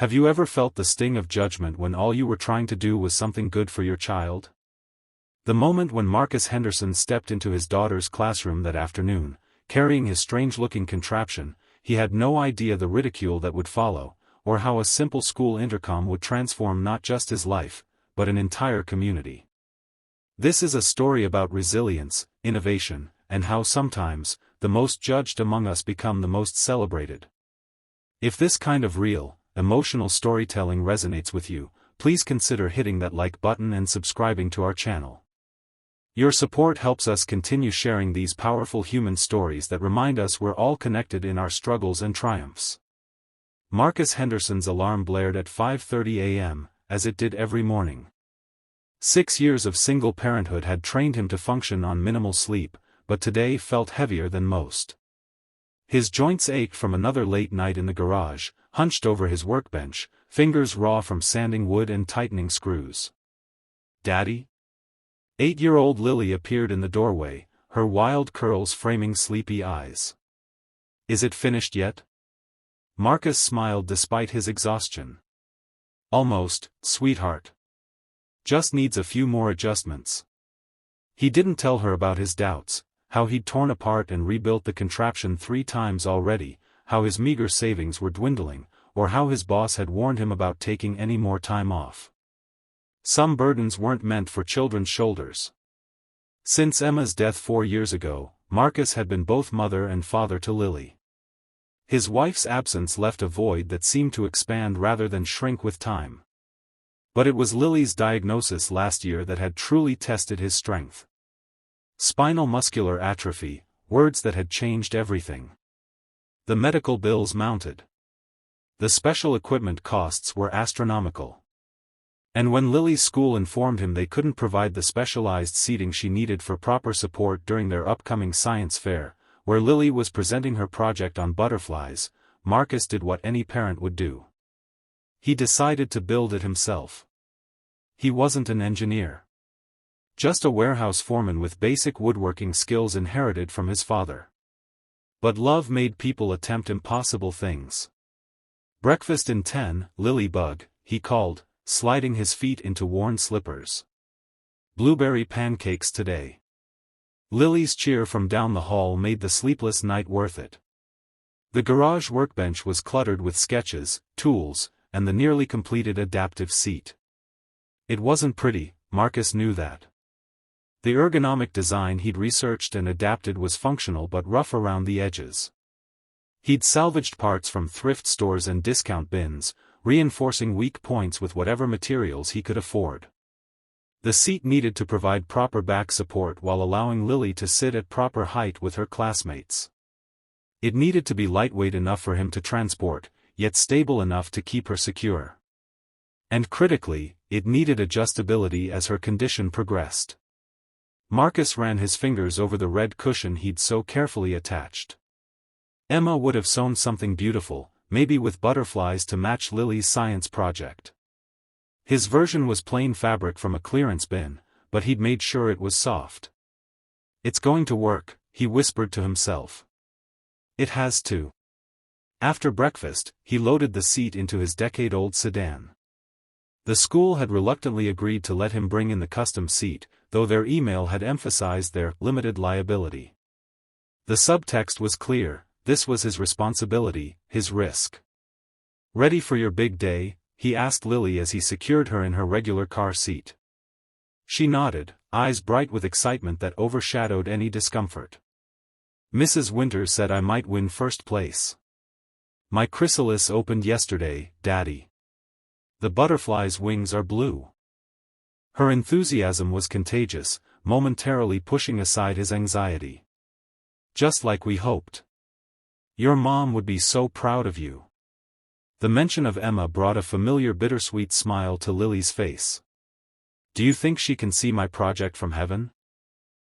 Have you ever felt the sting of judgment when all you were trying to do was something good for your child? The moment when Marcus Henderson stepped into his daughter's classroom that afternoon, carrying his strange-looking contraption, he had no idea the ridicule that would follow, or how a simple school intercom would transform not just his life, but an entire community. This is a story about resilience, innovation, and how sometimes, the most judged among us become the most celebrated. If this kind of real, emotional storytelling resonates with you, please consider hitting that like button and subscribing to our channel. Your support helps us continue sharing these powerful human stories that remind us we're all connected in our struggles and triumphs. Marcus Henderson's alarm blared at 5:30 a.m., as it did every morning. 6 years of single parenthood had trained him to function on minimal sleep, but today felt heavier than most. His joints ached from another late night in the garage, hunched over his workbench, fingers raw from sanding wood and tightening screws. "Daddy?" 8-year-old Lily appeared in the doorway, her wild curls framing sleepy eyes. "Is it finished yet?" Marcus smiled despite his exhaustion. "Almost, sweetheart. Just needs a few more adjustments." He didn't tell her about his doubts, how he'd torn apart and rebuilt the contraption 3 times already, how his meager savings were dwindling, or how his boss had warned him about taking any more time off. Some burdens weren't meant for children's shoulders. Since Emma's death 4 years ago, Marcus had been both mother and father to Lily. His wife's absence left a void that seemed to expand rather than shrink with time. But it was Lily's diagnosis last year that had truly tested his strength. Spinal muscular atrophy, words that had changed everything. The medical bills mounted. The special equipment costs were astronomical. And when Lily's school informed him they couldn't provide the specialized seating she needed for proper support during their upcoming science fair, where Lily was presenting her project on butterflies, Marcus did what any parent would do. He decided to build it himself. He wasn't an engineer. Just a warehouse foreman with basic woodworking skills inherited from his father. But love made people attempt impossible things. "Breakfast in 10, Lily Bug," he called, sliding his feet into worn slippers. "Blueberry pancakes today." Lily's cheer from down the hall made the sleepless night worth it. The garage workbench was cluttered with sketches, tools, and the nearly completed adaptive seat. It wasn't pretty, Marcus knew that. The ergonomic design he'd researched and adapted was functional but rough around the edges. He'd salvaged parts from thrift stores and discount bins, reinforcing weak points with whatever materials he could afford. The seat needed to provide proper back support while allowing Lily to sit at proper height with her classmates. It needed to be lightweight enough for him to transport, yet stable enough to keep her secure. And critically, it needed adjustability as her condition progressed. Marcus ran his fingers over the red cushion he'd so carefully attached. Emma would have sewn something beautiful, maybe with butterflies to match Lily's science project. His version was plain fabric from a clearance bin, but he'd made sure it was soft. "It's going to work," he whispered to himself. "It has to." After breakfast, he loaded the seat into his decade-old sedan. The school had reluctantly agreed to let him bring in the custom seat, though their email had emphasized their limited liability. The subtext was clear: this was his responsibility, his risk. "Ready for your big day?" he asked Lily as he secured her in her regular car seat. She nodded, eyes bright with excitement that overshadowed any discomfort. "Mrs. Winters said I might win first place. My chrysalis opened yesterday, Daddy. The butterfly's wings are blue." Her enthusiasm was contagious, momentarily pushing aside his anxiety. "Just like we hoped. Your mom would be so proud of you." The mention of Emma brought a familiar bittersweet smile to Lily's face. "Do you think she can see my project from heaven?"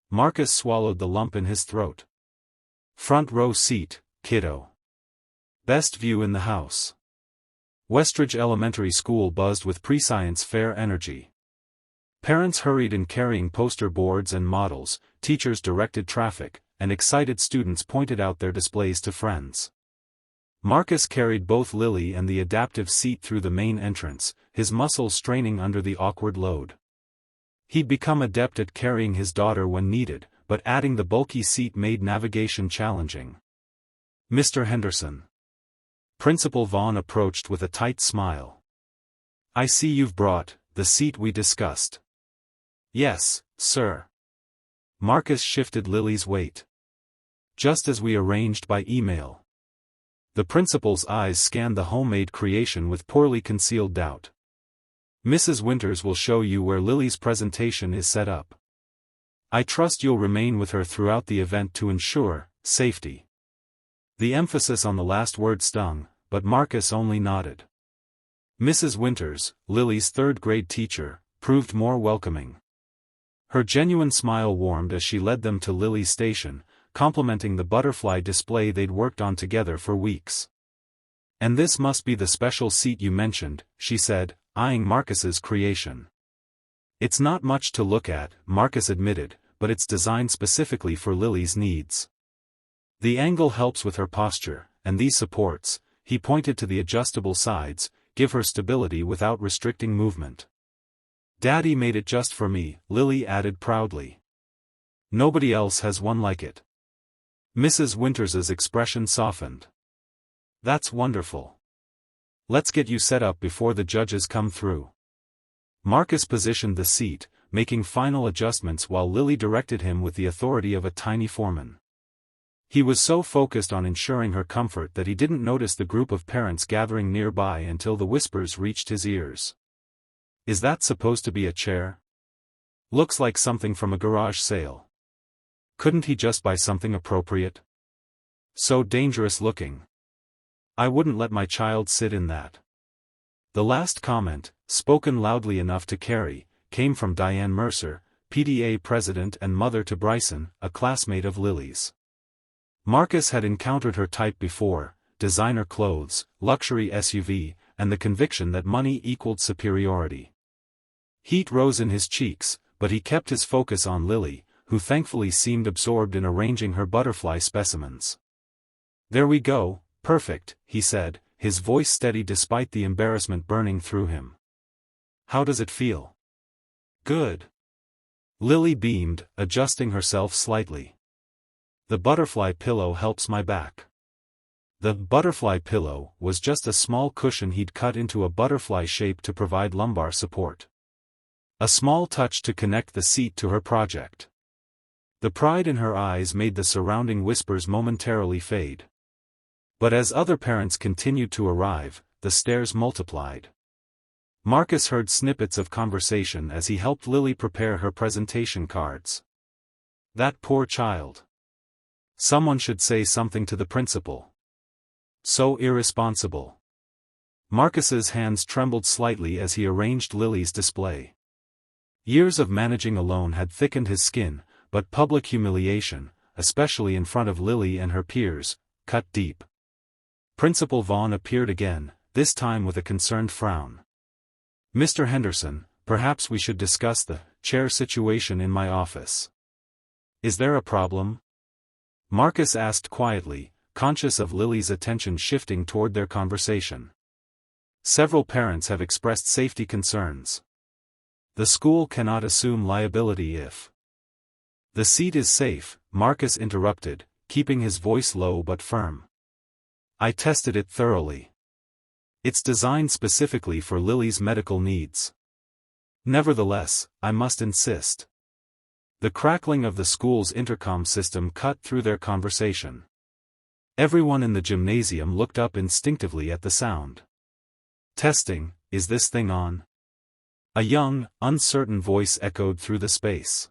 Marcus swallowed the lump in his throat. "Front row seat, kiddo. Best view in the house." Westridge Elementary School buzzed with pre-science fair energy. Parents hurried in carrying poster boards and models, teachers directed traffic, and excited students pointed out their displays to friends. Marcus carried both Lily and the adaptive seat through the main entrance, his muscles straining under the awkward load. He'd become adept at carrying his daughter when needed, but adding the bulky seat made navigation challenging. "Mr. Henderson." Principal Vaughn approached with a tight smile. "I see you've brought the seat we discussed." "Yes, sir." Marcus shifted Lily's weight. "Just as we arranged by email." The principal's eyes scanned the homemade creation with poorly concealed doubt. "Mrs. Winters will show you where Lily's presentation is set up. I trust you'll remain with her throughout the event to ensure safety." The emphasis on the last word stung, but Marcus only nodded. Mrs. Winters, Lily's third-grade teacher, proved more welcoming. Her genuine smile warmed as she led them to Lily's station, complimenting the butterfly display they'd worked on together for weeks. "And this must be the special seat you mentioned," she said, eyeing Marcus's creation. "It's not much to look at," Marcus admitted, "but it's designed specifically for Lily's needs. The angle helps with her posture, and these supports," he pointed to the adjustable sides, "give her stability without restricting movement." "Daddy made it just for me," Lily added proudly. "Nobody else has one like it." Mrs. Winters's expression softened. "That's wonderful. Let's get you set up before the judges come through." Marcus positioned the seat, making final adjustments while Lily directed him with the authority of a tiny foreman. He was so focused on ensuring her comfort that he didn't notice the group of parents gathering nearby until the whispers reached his ears. "Is that supposed to be a chair? Looks like something from a garage sale. Couldn't he just buy something appropriate? So dangerous looking. I wouldn't let my child sit in that." The last comment, spoken loudly enough to carry, came from Diane Mercer, PTA president and mother to Bryson, a classmate of Lily's. Marcus had encountered her type before: designer clothes, luxury SUV, and the conviction that money equaled superiority. Heat rose in his cheeks, but he kept his focus on Lily, who thankfully seemed absorbed in arranging her butterfly specimens. "There we go, perfect," he said, his voice steady despite the embarrassment burning through him. "How does it feel?" "Good." Lily beamed, adjusting herself slightly. "The butterfly pillow helps my back." The butterfly pillow was just a small cushion he'd cut into a butterfly shape to provide lumbar support. A small touch to connect the seat to her project. The pride in her eyes made the surrounding whispers momentarily fade. But as other parents continued to arrive, the stares multiplied. Marcus heard snippets of conversation as he helped Lily prepare her presentation cards. "That poor child. Someone should say something to the principal. So irresponsible." Marcus's hands trembled slightly as he arranged Lily's display. Years of managing alone had thickened his skin, but public humiliation, especially in front of Lily and her peers, cut deep. Principal Vaughn appeared again, this time with a concerned frown. "Mr. Henderson, perhaps we should discuss the chair situation in my office." "Is there a problem?" Marcus asked quietly, conscious of Lily's attention shifting toward their conversation. "Several parents have expressed safety concerns. The school cannot assume liability if—" "The seat is safe," Marcus interrupted, keeping his voice low but firm. "I tested it thoroughly. It's designed specifically for Lily's medical needs. Nevertheless, I must insist." The crackling of the school's intercom system cut through their conversation. Everyone in the gymnasium looked up instinctively at the sound. "Testing, is this thing on?" A young, uncertain voice echoed through the space.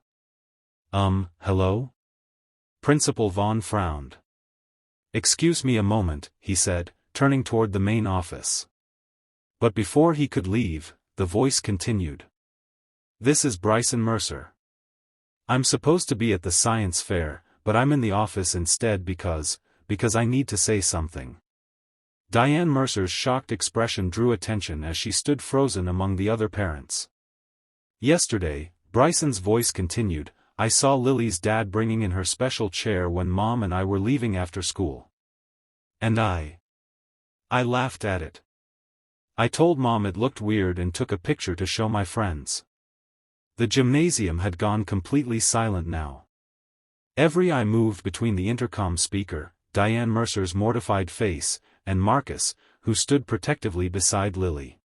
Hello?" Principal Vaughn frowned. "Excuse me a moment," he said, turning toward the main office. But before he could leave, the voice continued. "This is Bryson Mercer. I'm supposed to be at the science fair, but I'm in the office instead because I need to say something." Diane Mercer's shocked expression drew attention as she stood frozen among the other parents. "Yesterday," Bryson's voice continued, "I saw Lily's dad bringing in her special chair when Mom and I were leaving after school. And I I laughed at it. I told Mom it looked weird and took a picture to show my friends. The gymnasium had gone completely silent now. Every eye moved between the intercom speaker, Diane Mercer's mortified face, and Marcus, who stood protectively beside Lily.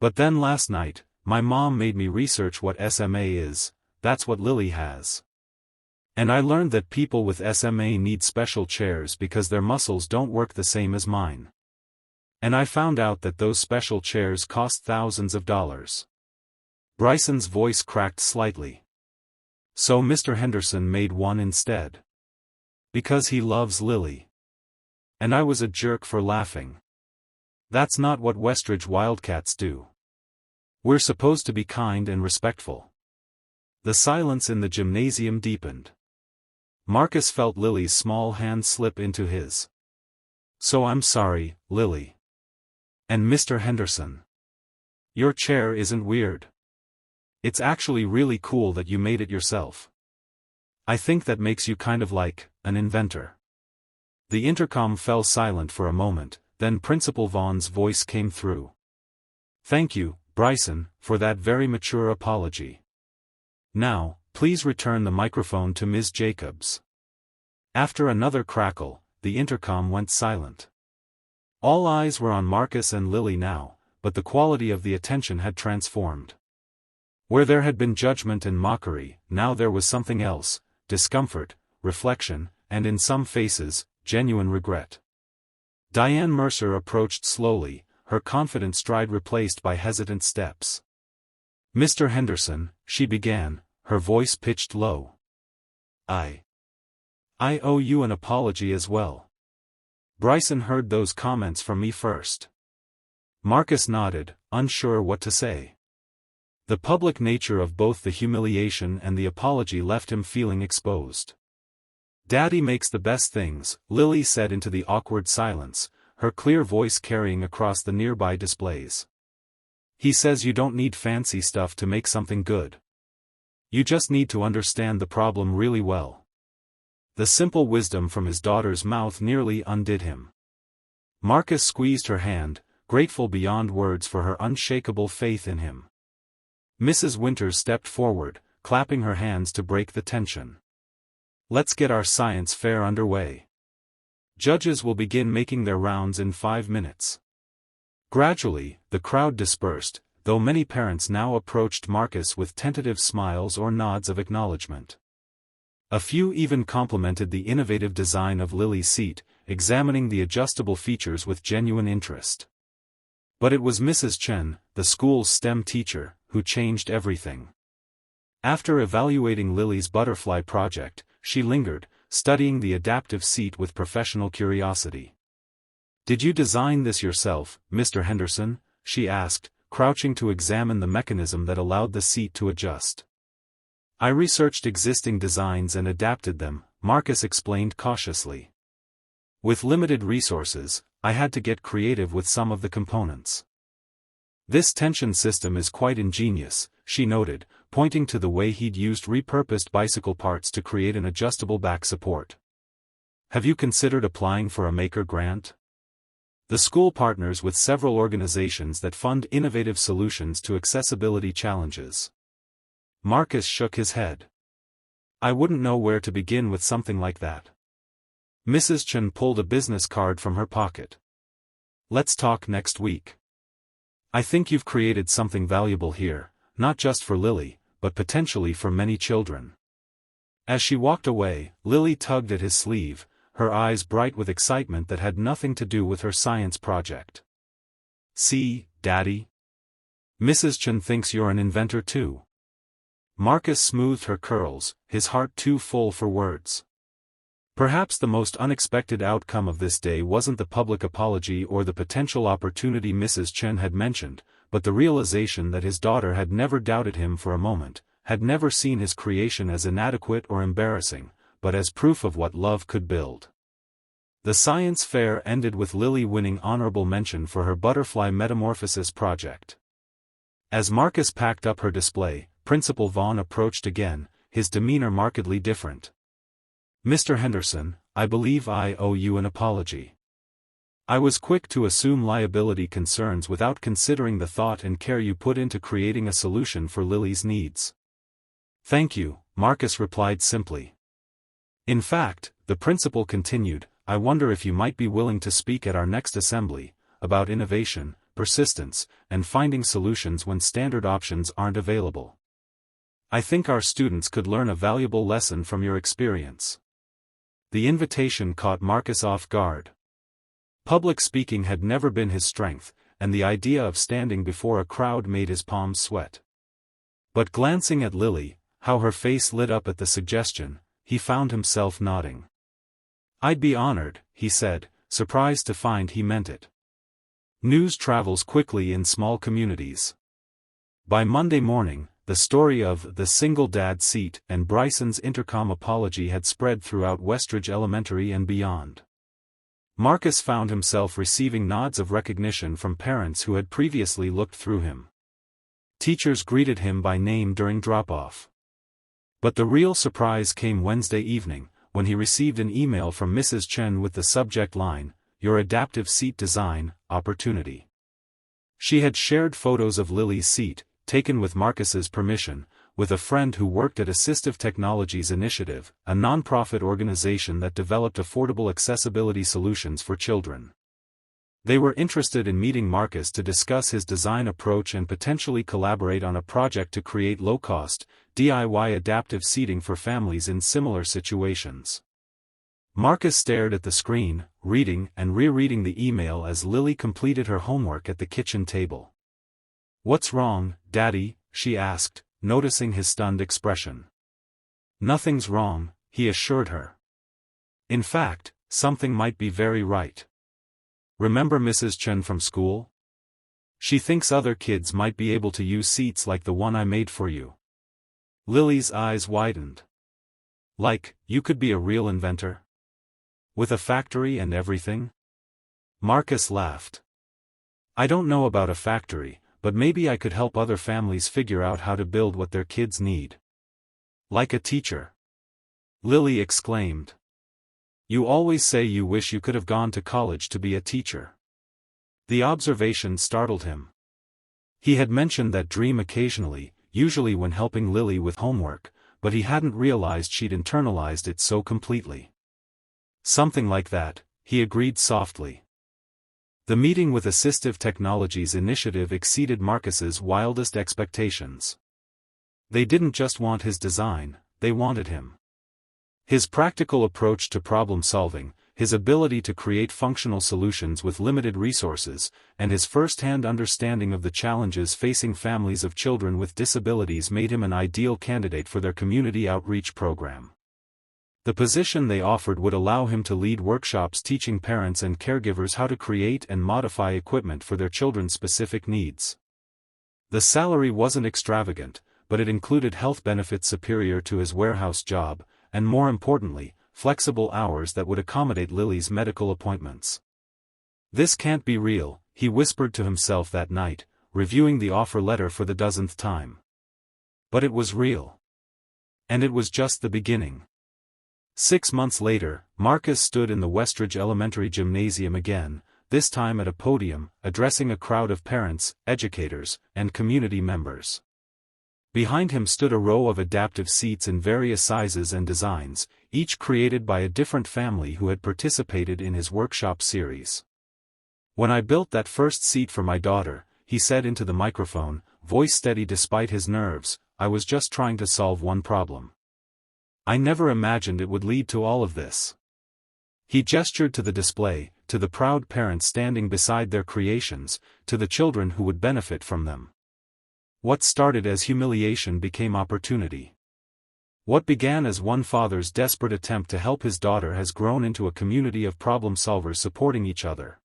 But then last night, my mom made me research what SMA is. That's what Lily has. And I learned that people with SMA need special chairs because their muscles don't work the same as mine. And I found out that those special chairs cost thousands of dollars. Bryson's voice cracked slightly. So Mr. Henderson made one instead. Because he loves Lily. And I was a jerk for laughing. That's not what Westridge Wildcats do. We're supposed to be kind and respectful. The silence in the gymnasium deepened. Marcus felt Lily's small hand slip into his. So I'm sorry, Lily. And Mr. Henderson. Your chair isn't weird. It's actually really cool that you made it yourself. I think that makes you kind of like an inventor. The intercom fell silent for a moment, then Principal Vaughn's voice came through. Thank you, Bryson, for that very mature apology. Now, please return the microphone to Ms. Jacobs. After another crackle, the intercom went silent. All eyes were on Marcus and Lily now, but the quality of the attention had transformed. Where there had been judgment and mockery, now there was something else, discomfort, reflection, and in some faces, genuine regret. Diane Mercer approached slowly, her confident stride replaced by hesitant steps. Mr. Henderson, she began, her voice pitched low. I owe you an apology as well. Bryson heard those comments from me first. Marcus nodded, unsure what to say. The public nature of both the humiliation and the apology left him feeling exposed. Daddy makes the best things, Lily said into the awkward silence, her clear voice carrying across the nearby displays. He says you don't need fancy stuff to make something good. You just need to understand the problem really well. The simple wisdom from his daughter's mouth nearly undid him. Marcus squeezed her hand, grateful beyond words for her unshakable faith in him. Mrs. Winters stepped forward, clapping her hands to break the tension. Let's get our science fair underway. Judges will begin making their rounds in 5 minutes. Gradually, the crowd dispersed, though many parents now approached Marcus with tentative smiles or nods of acknowledgement. A few even complimented the innovative design of Lily's seat, examining the adjustable features with genuine interest. But it was Mrs. Chen, the school's STEM teacher, who changed everything. After evaluating Lily's butterfly project, she lingered, studying the adaptive seat with professional curiosity. Did you design this yourself, Mr. Henderson? She asked, crouching to examine the mechanism that allowed the seat to adjust. I researched existing designs and adapted them, Marcus explained cautiously. With limited resources, I had to get creative with some of the components. This tension system is quite ingenious, she noted, pointing to the way he'd used repurposed bicycle parts to create an adjustable back support. Have you considered applying for a maker grant? The school partners with several organizations that fund innovative solutions to accessibility challenges. Marcus shook his head. I wouldn't know where to begin with something like that. Mrs. Chen pulled a business card from her pocket. Let's talk next week. I think you've created something valuable here, not just for Lily, but potentially for many children. As she walked away, Lily tugged at his sleeve, her eyes bright with excitement that had nothing to do with her science project. See, Daddy? Mrs. Chen thinks you're an inventor too. Marcus smoothed her curls, his heart too full for words. Perhaps the most unexpected outcome of this day wasn't the public apology or the potential opportunity Mrs. Chen had mentioned, but the realization that his daughter had never doubted him for a moment, had never seen his creation as inadequate or embarrassing, but as proof of what love could build. The science fair ended with Lily winning honorable mention for her butterfly metamorphosis project. As Marcus packed up her display, Principal Vaughn approached again, his demeanor markedly different. Mr. Henderson, I believe I owe you an apology. I was quick to assume liability concerns without considering the thought and care you put into creating a solution for Lily's needs. Thank you, Marcus replied simply. In fact, the principal continued, I wonder if you might be willing to speak at our next assembly, about innovation, persistence, and finding solutions when standard options aren't available. I think our students could learn a valuable lesson from your experience. The invitation caught Marcus off guard. Public speaking had never been his strength, and the idea of standing before a crowd made his palms sweat. But glancing at Lily, how her face lit up at the suggestion, he found himself nodding. I'd be honored, he said, surprised to find he meant it. News travels quickly in small communities. By Monday morning, the story of the single dad seat and Bryson's intercom apology had spread throughout Westridge Elementary and beyond. Marcus found himself receiving nods of recognition from parents who had previously looked through him. Teachers greeted him by name during drop-off. But the real surprise came Wednesday evening, when he received an email from Mrs. Chen with the subject line, Your adaptive seat design, opportunity. She had shared photos of Lily's seat, taken with Marcus's permission, with a friend who worked at Assistive Technologies Initiative, a non-profit organization that developed affordable accessibility solutions for children. They were interested in meeting Marcus to discuss his design approach and potentially collaborate on a project to create low-cost, DIY adaptive seating for families in similar situations. Marcus stared at the screen, reading and rereading the email as Lily completed her homework at the kitchen table. What's wrong, Daddy? She asked, noticing his stunned expression. Nothing's wrong, he assured her. In fact, something might be very right. Remember Mrs. Chen from school? She thinks other kids might be able to use seats like the one I made for you. Lily's eyes widened. Like, you could be a real inventor? With a factory and everything? Marcus laughed. I don't know about a factory, but maybe I could help other families figure out how to build what their kids need. Like a teacher. Lily exclaimed. You always say you wish you could have gone to college to be a teacher. The observation startled him. He had mentioned that dream occasionally, usually when helping Lily with homework, but he hadn't realized she'd internalized it so completely. Something like that, he agreed softly. The meeting with Assistive Technologies Initiative exceeded Marcus's wildest expectations. They didn't just want his design, they wanted him. His practical approach to problem solving, his ability to create functional solutions with limited resources, and his first-hand understanding of the challenges facing families of children with disabilities made him an ideal candidate for their community outreach program. The position they offered would allow him to lead workshops teaching parents and caregivers how to create and modify equipment for their children's specific needs. The salary wasn't extravagant, but it included health benefits superior to his warehouse job, and more importantly, flexible hours that would accommodate Lily's medical appointments. This can't be real, he whispered to himself that night, reviewing the offer letter for the dozenth time. But it was real. And it was just the beginning. 6 months later, Marcus stood in the Westridge Elementary Gymnasium again, this time at a podium, addressing a crowd of parents, educators, and community members. Behind him stood a row of adaptive seats in various sizes and designs, each created by a different family who had participated in his workshop series. When I built that first seat for my daughter, he said into the microphone, voice steady despite his nerves, I was just trying to solve one problem. I never imagined it would lead to all of this. He gestured to the display, to the proud parents standing beside their creations, to the children who would benefit from them. What started as humiliation became opportunity. What began as one father's desperate attempt to help his daughter has grown into a community of problem solvers supporting each other.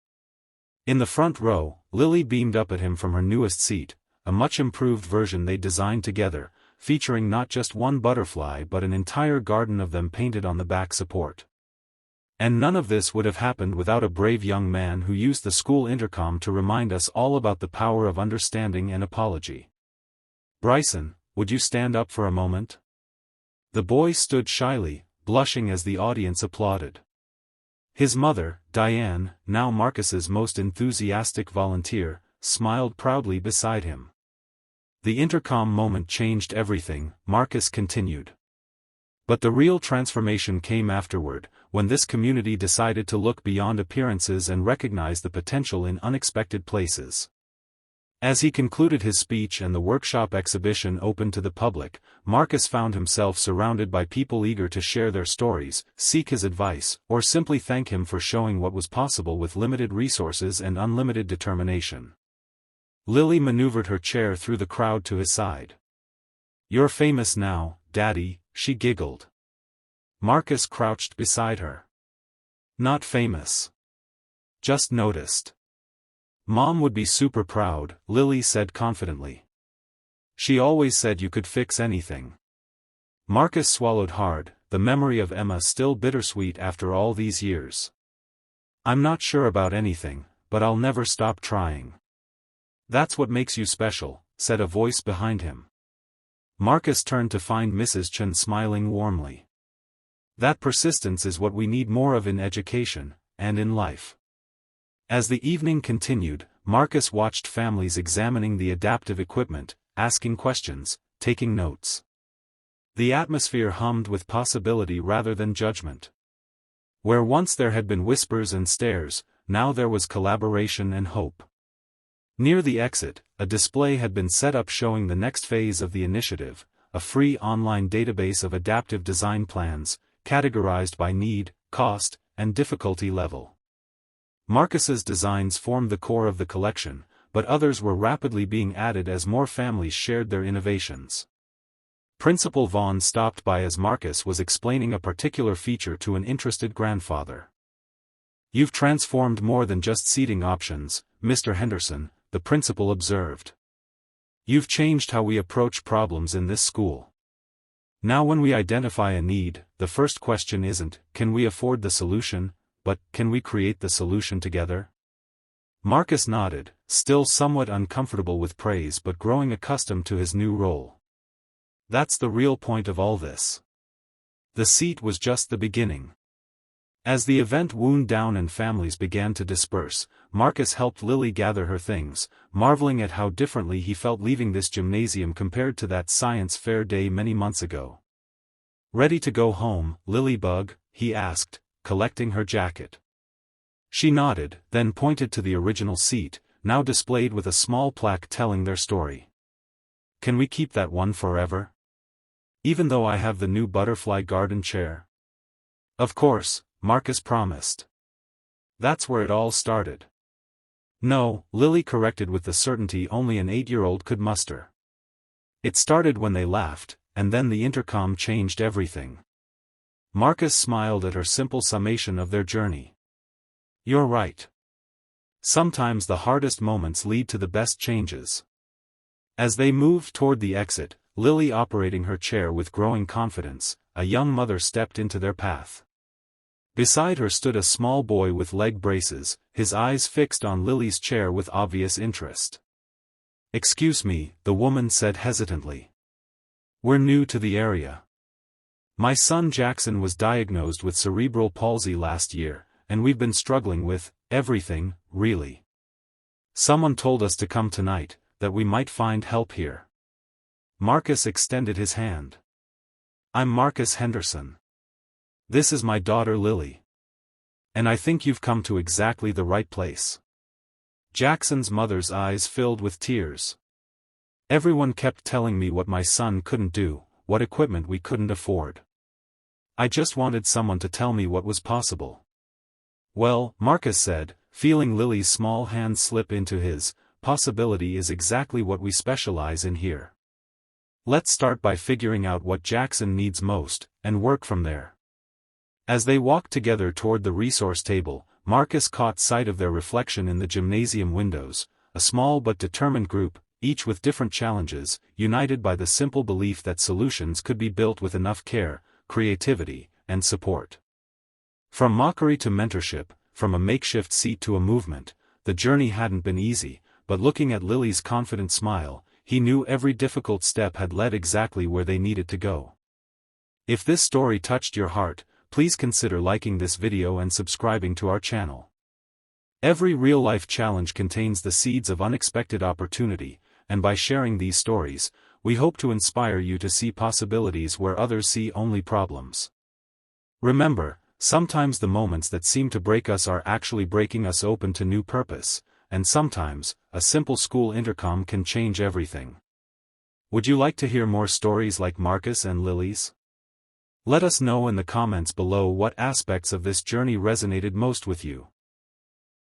In the front row, Lily beamed up at him from her newest seat, a much improved version they designed together, featuring not just one butterfly but an entire garden of them painted on the back support. And none of this would have happened without a brave young man who used the school intercom to remind us all about the power of understanding and apology. Bryson, would you stand up for a moment? The boy stood shyly, blushing as the audience applauded. His mother, Diane, now Marcus's most enthusiastic volunteer, smiled proudly beside him. The intercom moment changed everything, Marcus continued. But the real transformation came afterward, when this community decided to look beyond appearances and recognize the potential in unexpected places. As he concluded his speech and the workshop exhibition opened to the public, Marcus found himself surrounded by people eager to share their stories, seek his advice, or simply thank him for showing what was possible with limited resources and unlimited determination. Lily maneuvered her chair through the crowd to his side. "You're famous now, Daddy," she giggled. Marcus crouched beside her. "Not famous. Just noticed." "Mom would be super proud," Lily said confidently. "She always said you could fix anything." Marcus swallowed hard, the memory of Emma still bittersweet after all these years. "I'm not sure about anything, but I'll never stop trying." "That's what makes you special," said a voice behind him. Marcus turned to find Mrs. Chen smiling warmly. "That persistence is what we need more of in education, and in life." As the evening continued, Marcus watched families examining the adaptive equipment, asking questions, taking notes. The atmosphere hummed with possibility rather than judgment. Where once there had been whispers and stares, now there was collaboration and hope. Near the exit, a display had been set up showing the next phase of the initiative, a free online database of adaptive design plans, categorized by need, cost, and difficulty level. Marcus's designs formed the core of the collection, but others were rapidly being added as more families shared their innovations. Principal Vaughn stopped by as Marcus was explaining a particular feature to an interested grandfather. "You've transformed more than just seating options, Mr. Henderson," the principal observed. "You've changed how we approach problems in this school. Now when we identify a need, the first question isn't, can we afford the solution, but, can we create the solution together?" Marcus nodded, still somewhat uncomfortable with praise but growing accustomed to his new role. "That's the real point of all this." The seat was just the beginning. As the event wound down and families began to disperse, Marcus helped Lily gather her things, marveling at how differently he felt leaving this gymnasium compared to that science fair day many months ago. "Ready to go home, Lilybug?" he asked, collecting her jacket. She nodded, then pointed to the original seat, now displayed with a small plaque telling their story. "Can we keep that one forever? Even though I have the new butterfly garden chair?" "Of course," Marcus promised. "That's where it all started." "No," Lily corrected with the certainty only an 8-year-old could muster. "It started when they laughed, and then the intercom changed everything." Marcus smiled at her simple summation of their journey. "You're right. Sometimes the hardest moments lead to the best changes." As they moved toward the exit, Lily operating her chair with growing confidence, a young mother stepped into their path. Beside her stood a small boy with leg braces, his eyes fixed on Lily's chair with obvious interest. "Excuse me," the woman said hesitantly. "We're new to the area. My son Jackson was diagnosed with cerebral palsy last year, and we've been struggling with everything, really. Someone told us to come tonight, that we might find help here." Marcus extended his hand. "I'm Marcus Henderson. This is my daughter Lily. And I think you've come to exactly the right place." Jackson's mother's eyes filled with tears. "Everyone kept telling me what my son couldn't do, what equipment we couldn't afford. I just wanted someone to tell me what was possible." "Well," Marcus said, feeling Lily's small hand slip into his, "possibility is exactly what we specialize in here. Let's start by figuring out what Jackson needs most, and work from there." As they walked together toward the resource table, Marcus caught sight of their reflection in the gymnasium windows, a small but determined group, each with different challenges, united by the simple belief that solutions could be built with enough care, creativity, and support. From mockery to mentorship, from a makeshift seat to a movement, the journey hadn't been easy, but looking at Lily's confident smile, he knew every difficult step had led exactly where they needed to go. If this story touched your heart, please consider liking this video and subscribing to our channel. Every real-life challenge contains the seeds of unexpected opportunity, and by sharing these stories, we hope to inspire you to see possibilities where others see only problems. Remember, sometimes the moments that seem to break us are actually breaking us open to new purpose, and sometimes, a simple school intercom can change everything. Would you like to hear more stories like Marcus and Lily's? Let us know in the comments below what aspects of this journey resonated most with you.